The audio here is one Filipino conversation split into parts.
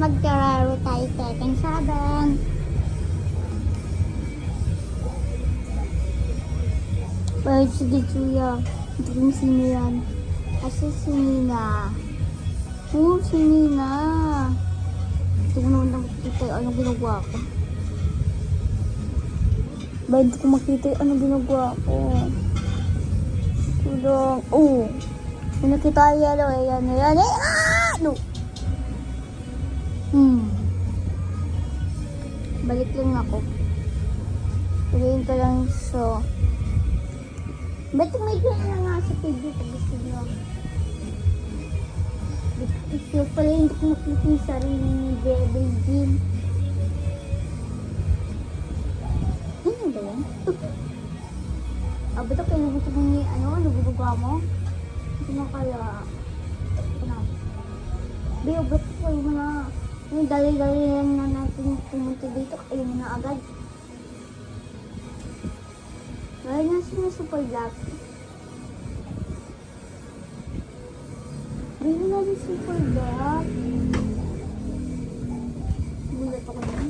magkararo tayo Tekken 7. Pero sige Chuya, hindi ko sino yan. Kasi si Nina. Si Nina. Hindi ko naman makikita yung anong ginagawa ko. Ba, hindi ko makita yung anong ginagawa ko. Tulong. May nakita yung yellow. Ayan. No. Balik lang ako. Pagayin ko lang so. Ba't may gano'n na nga sa video ko gusto nyo? Ito pala hindi ko makita yung sarili ni Devil Jin. Ano ba yan? Ba't ako yung gusto mong naguguga mo? Hindi na kaya. Bayo, ba't ko kayo mo na? Yung dali-dali lang na natin pumunta dito. Kayo mo na agad. Gaya na sila super black. Gaya na rin super black. Bulat ako na.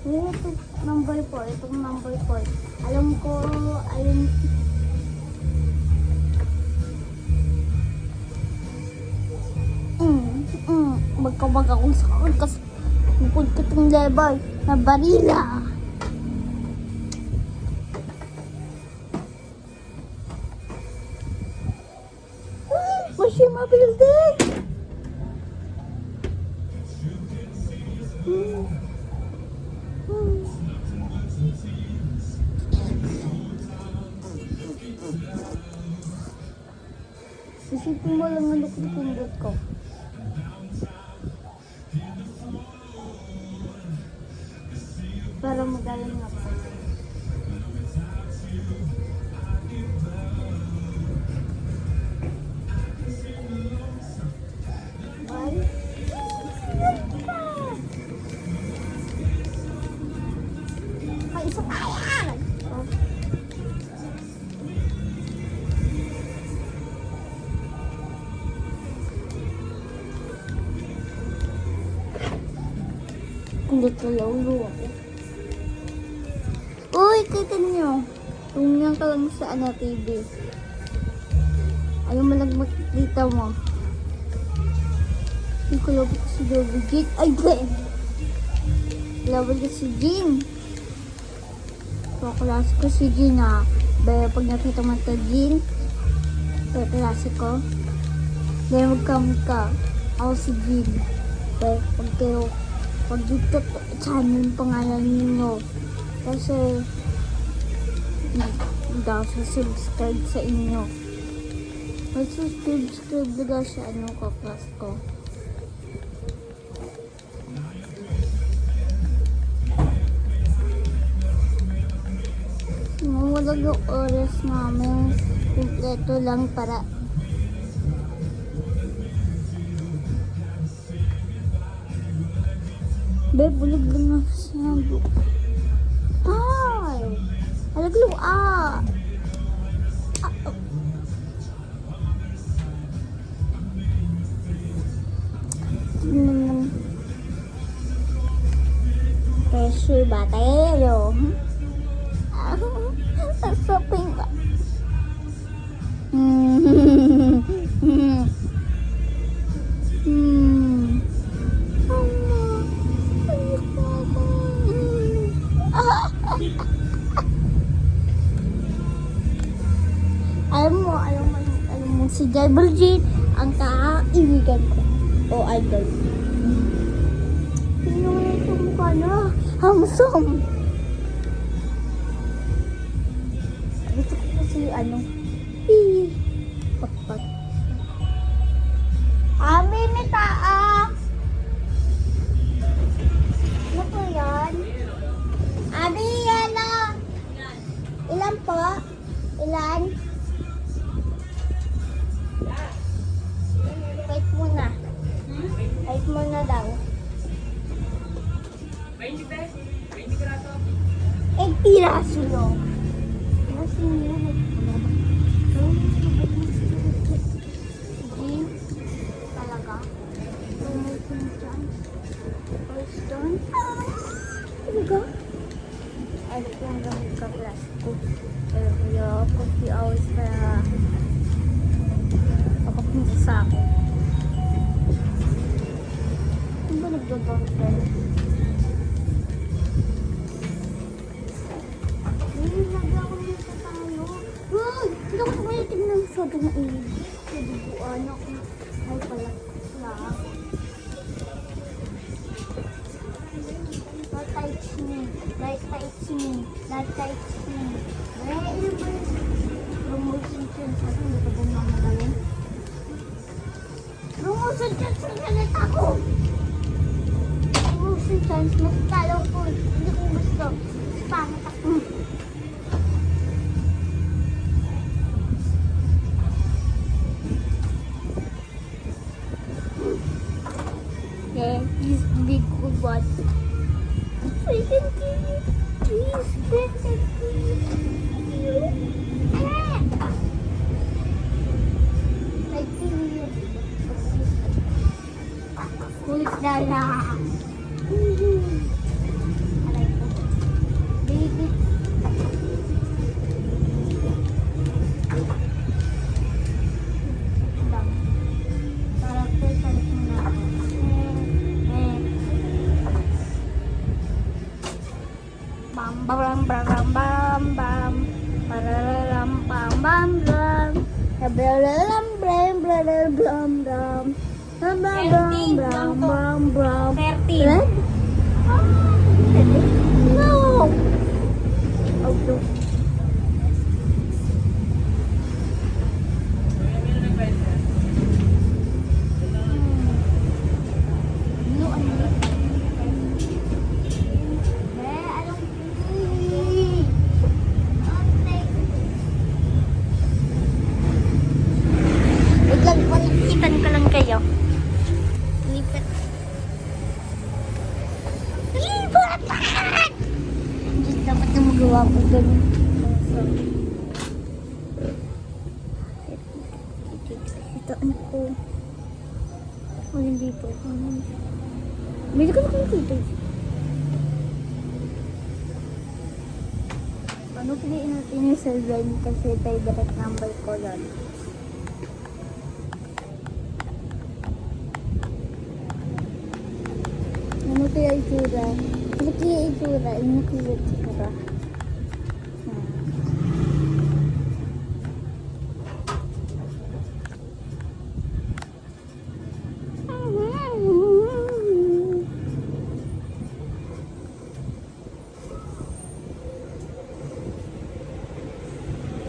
Gaya ito number 4. Itong number 4. Alam ko, ayun. Magkabag akong sakal kasi bukod ko itong level na barila. Masya mabuilding! Isipin mo lang ang lukot ko. Para magaling ako. Isa pa yan! Hindi ko laulo ako. Uy, kita niyo. Tumingin ka lang sa TV. Ayaw mo lang makikita mo. Hindi ko labot ko si Double Jin. Ay, Ben! Labot ko si Jin. Kaklase ko si Jin ha. Pero pag nakita mo ito Jin, kaklase ko. Dahil magkamit ka. Ako si Jin. Pero pag dito, channel yung pangalan ninyo. Kasi, hindi ako subscribe sa inyo. Mag-subscribe lang sa kaklase ko. Mawalag yung oras namin. Kompleto lang para bulog lang na siya. Ay! Alaglo pressure ba tayo? Shopping ka. Alam mo si Devil Jin ang kaibigan ko o idol. Sino nga itong mukha na? Handsome! Gusto ko kasi Pakpak. Mimita ano po yan? Yan ilan po? Ilan? Wait muna. Wait muna daw. 20 piraso. 8 piraso lang. Kasi yun. Talaga. ano po ang gamit ka class ko. Pero kaya coffee hours para makapunta sa akin. Ano ba nagdodong tayo? Nagagawa ko nito tayo. Uy! Hindi ko tumayo tignan sa doon na ilid. Nabubuan ako. Ay pala. Lang. That touch me. That touch me. That touch me. Ano ba yun? Promotion chance. Ano hindi ko ba mamagayin? Promotion chance na galit ako! Promotion chance. Mas talo ko. Hindi ko gusto. Pangit ako. Yeah, he's big good one. Please continue. Please continue. Like continue. Kulit dala. Aray ko. Baby. Bang. Character salit mo na ako. Bam bam bam bam bam pararam bam bam bam blam blam blam blam blam blam blam blam blam 13 no auto Palakitan ko lang kayo. Lipat. Lipat! Diyos, dapat na magawa ko ganun. Ito, ano ko. O, hindi po. May ka na kong dito. Ano piliin natin yung survey kasi tayo direct number ko lang. Ano kaya itsura? Ano kaya itsura? Ano kaya itsura?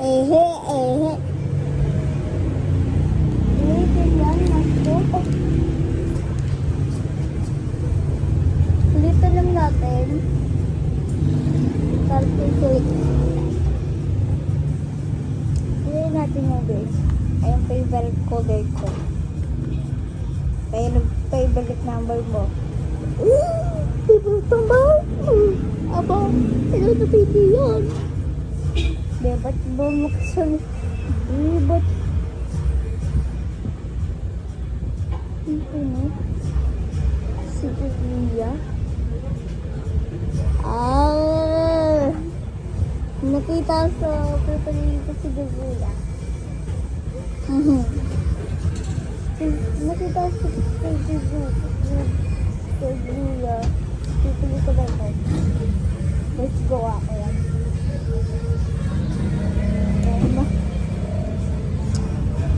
Ehe, ehe. Ito yan, nasko. Dito lang natin. Calculate. Piliin natin yung guys. Ay, yung favorite color ko. Favorite number mo. Favorite number? Aba, ano na pili yun? Ba't bumuksan? Ba't? Ito na. Si Julia. Nakita sa paper dito si Julia. Nakita sa Julia. Pipili ko ba ito? Let's go ako yan.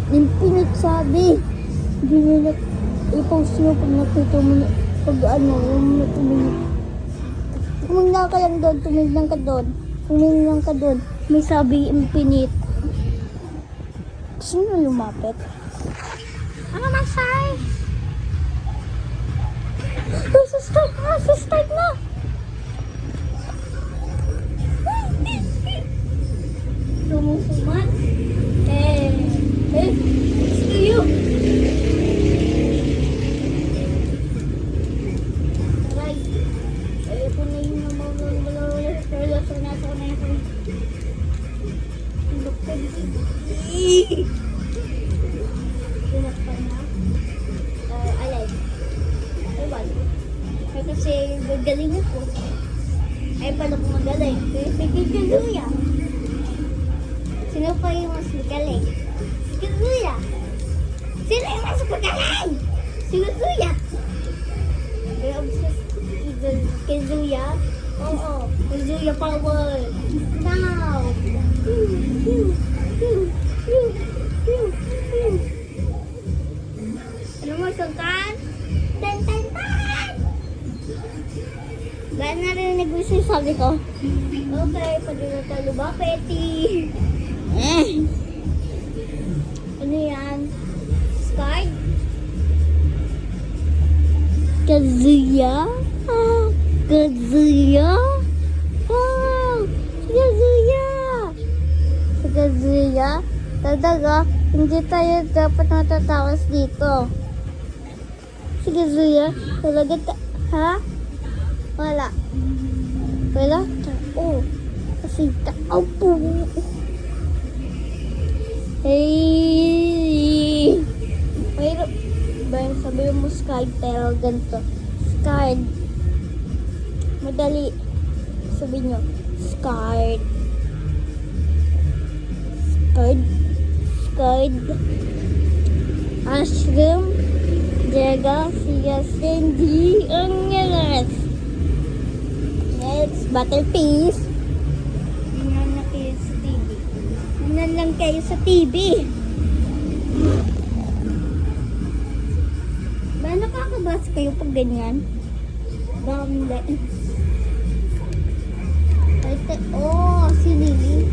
Yung pinagsabi. Hindi nila i-post nyo pag nakita mo na pag ano, yung tumingin. Tumingin ka lang doon, tumingin ka doon. Tumingin ka doon. May sabi infinite. Gusto nyo lumapit? Ano masay? Start na! Start na! Sumusumat? Gusto yun! Aray! Ito na yung namamalawalas. Pero nasa ko na yung doktor. Pinakpan na. Alay. Ewan. Kasi gagaling ako. Ay, paano kung magaling? Si Kazuya. Sino pa yung mas magaling? Si Kazuya. Sino yung mas magaling? Si Kazuya. Ay, obsessed si Kazuya. Oo, Kazuya power. Now. Ano mo, Sultan? Tan, tan, tan! Ba narinig mo siya sabi ko? Okay, pwede na tayo ba, Petty? Ano yan? Sky? Kazuya? Ah, Kazuya? Wow! Si Kazuya! Si Kazuya? Talaga, hindi tayo dapat natatawas dito. Si Kazuya? Talaga ha? Wala. Wala? Oo. Kasi tao po. Hey! Mayroon. Ba, sabi mo Sky, pero ganito. Sky. Madali. Sabi nyo. Sky. Sky. Sky. Ashram. Jega. Siya. Cindy. Ang yalas. Next, butter piece. Tingnan na kayo sa TV. Tingnan lang kayo sa TV. Ba, nakakabasa kayo pag ganyan? Dami. Oh, si Lily.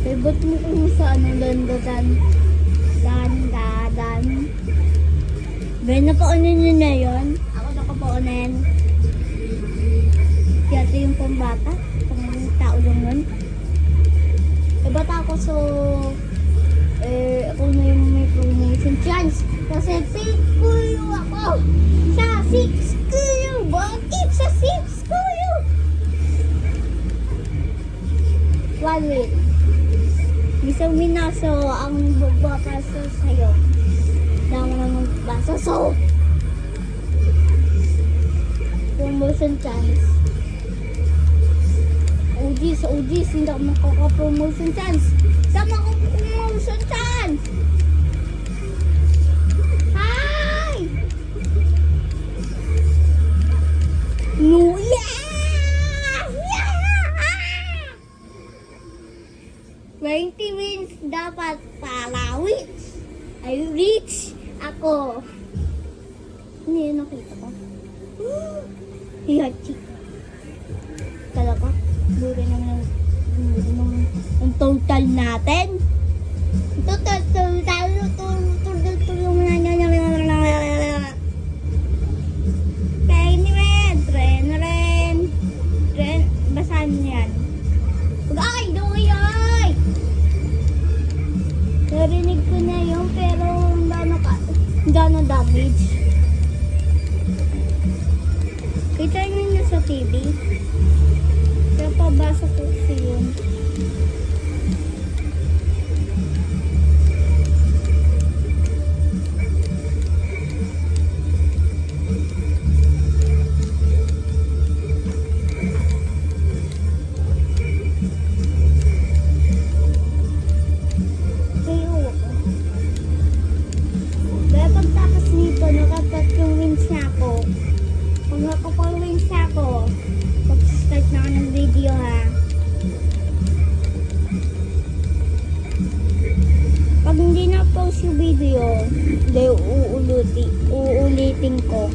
Favorite mo kung sa ano, dandadan. Dandadan. Ba, napaunin nyo na yun? Ako nakapaunin. Yata yung pambata. Pang tao lang nun. Bata ako so ako na yung may promotion chance. Kasi pick ko yung ako. Sa 6 ko yung bakit sa 6 ko yung 1 week. Isang minaso ang babasa sa'yo. Dama na magbasa. So, promotion chance. OGs, hindi ako makaka-promotion chance. Sama ko promotion chance! Hi! No, yeah! 20 wins dapat para I reach ako. Ano yun nakita ko? Hihachi. Talaga? Buri naman ang total natin. Total. Tren. Basahan niyo yan. Ay, doy! Narinig ko na yun, pero gano'n damage. Kita niyo sa TV. Kaya pabasa ko kasi yun. Kaya pagtakas nito, nakatatlong wins na ako. Pag nakapag-wins na ako, start na ako ng video ha. Pag hindi na post yung video, uulitin ko.